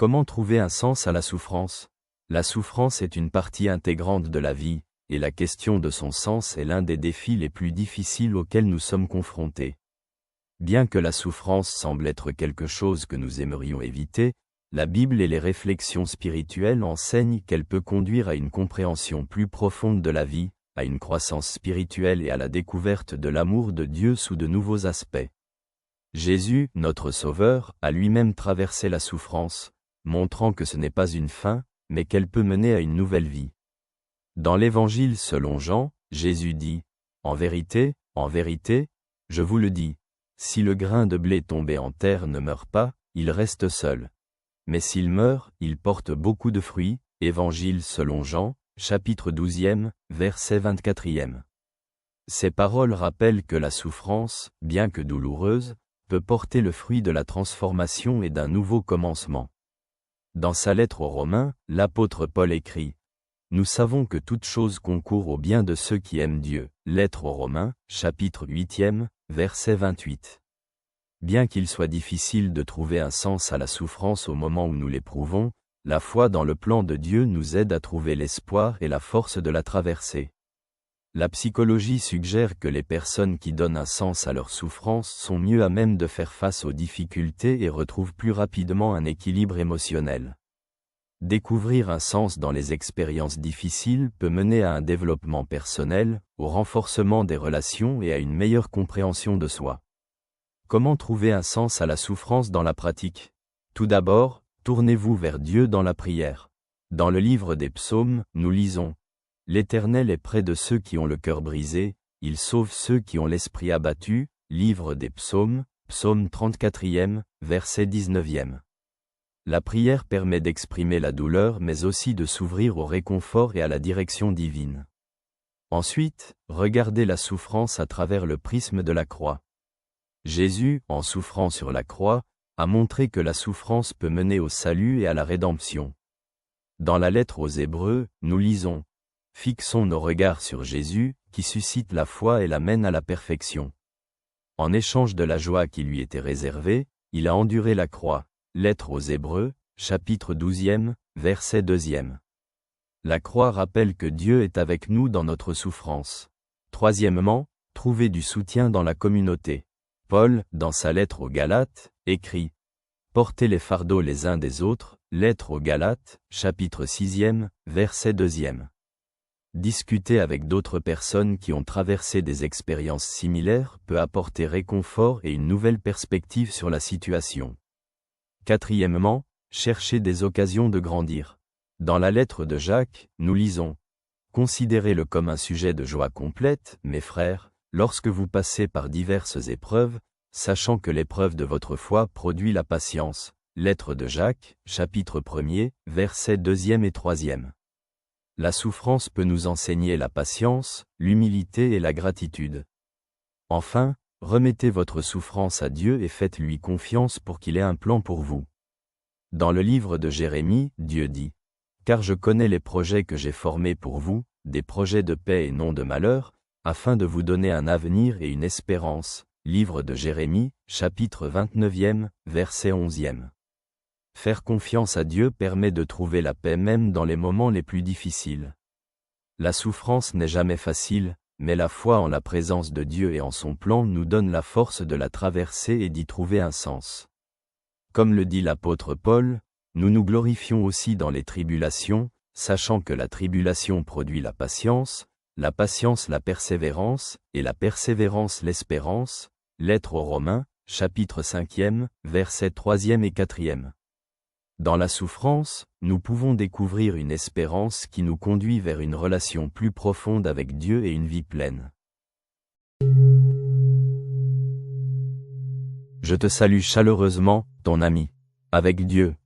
Comment trouver un sens à la souffrance? La souffrance est une partie intégrante de la vie, et la question de son sens est l'un des défis les plus difficiles auxquels nous sommes confrontés. Bien que la souffrance semble être quelque chose que nous aimerions éviter, la Bible et les réflexions spirituelles enseignent qu'elle peut conduire à une compréhension plus profonde de la vie, à une croissance spirituelle et à la découverte de l'amour de Dieu sous de nouveaux aspects. Jésus, notre Sauveur, a lui-même traversé la souffrance, montrant que ce n'est pas une fin, mais qu'elle peut mener à une nouvelle vie. Dans l'Évangile selon Jean, Jésus dit, « En vérité, je vous le dis, si le grain de blé tombé en terre ne meurt pas, il reste seul. Mais s'il meurt, il porte beaucoup de fruits. » Évangile selon Jean, chapitre 12, verset 24. Ces paroles rappellent que la souffrance, bien que douloureuse, peut porter le fruit de la transformation et d'un nouveau commencement. Dans sa lettre aux Romains, l'apôtre Paul écrit « Nous savons que toute chose concourt au bien de ceux qui aiment Dieu. » Lettre aux Romains, chapitre 8, verset 28. Bien qu'il soit difficile de trouver un sens à la souffrance au moment où nous l'éprouvons, la foi dans le plan de Dieu nous aide à trouver l'espoir et la force de la traverser. La psychologie suggère que les personnes qui donnent un sens à leur souffrance sont mieux à même de faire face aux difficultés et retrouvent plus rapidement un équilibre émotionnel. Découvrir un sens dans les expériences difficiles peut mener à un développement personnel, au renforcement des relations et à une meilleure compréhension de soi. Comment trouver un sens à la souffrance dans la pratique? Tout d'abord, tournez-vous vers Dieu dans la prière. Dans le livre des Psaumes, nous lisons « L'Éternel est près de ceux qui ont le cœur brisé, il sauve ceux qui ont l'esprit abattu » Livre des Psaumes, Psaume 34, verset 19. La prière permet d'exprimer la douleur mais aussi de s'ouvrir au réconfort et à la direction divine. Ensuite, regardez la souffrance à travers le prisme de la croix. Jésus, en souffrant sur la croix, a montré que la souffrance peut mener au salut et à la rédemption. Dans la lettre aux Hébreux, nous lisons « Fixons nos regards sur Jésus, qui suscite la foi et la mène à la perfection. En échange de la joie qui lui était réservée, il a enduré la croix. » Lettre aux Hébreux, chapitre 12, verset 2. La croix rappelle que Dieu est avec nous dans notre souffrance. Troisièmement, trouver du soutien dans la communauté. Paul, dans sa lettre aux Galates, écrit « Portez les fardeaux les uns des autres » Lettre aux Galates, chapitre 6, verset 2. Discuter avec d'autres personnes qui ont traversé des expériences similaires peut apporter réconfort et une nouvelle perspective sur la situation. Quatrièmement, chercher des occasions de grandir. Dans la lettre de Jacques, nous lisons « Considérez-le comme un sujet de joie complète, mes frères, lorsque vous passez par diverses épreuves, sachant que l'épreuve de votre foi produit la patience. » Lettre de Jacques, chapitre 1, versets 2 et 3. La souffrance peut nous enseigner la patience, l'humilité et la gratitude. Enfin, remettez votre souffrance à Dieu et faites-lui confiance pour qu'il ait un plan pour vous. Dans le livre de Jérémie, Dieu dit « Car je connais les projets que j'ai formés pour vous, des projets de paix et non de malheur, afin de vous donner un avenir et une espérance. » Livre de Jérémie, chapitre 29, verset 11. Faire confiance à Dieu permet de trouver la paix même dans les moments les plus difficiles. La souffrance n'est jamais facile, mais la foi en la présence de Dieu et en son plan nous donne la force de la traverser et d'y trouver un sens. Comme le dit l'apôtre Paul, nous nous glorifions aussi dans les tribulations, sachant que la tribulation produit la patience la persévérance, et la persévérance l'espérance. Lettre aux Romains, chapitre 5, versets 3 et 4. Dans la souffrance, nous pouvons découvrir une espérance qui nous conduit vers une relation plus profonde avec Dieu et une vie pleine. Je te salue chaleureusement, ton ami. Avec Dieu.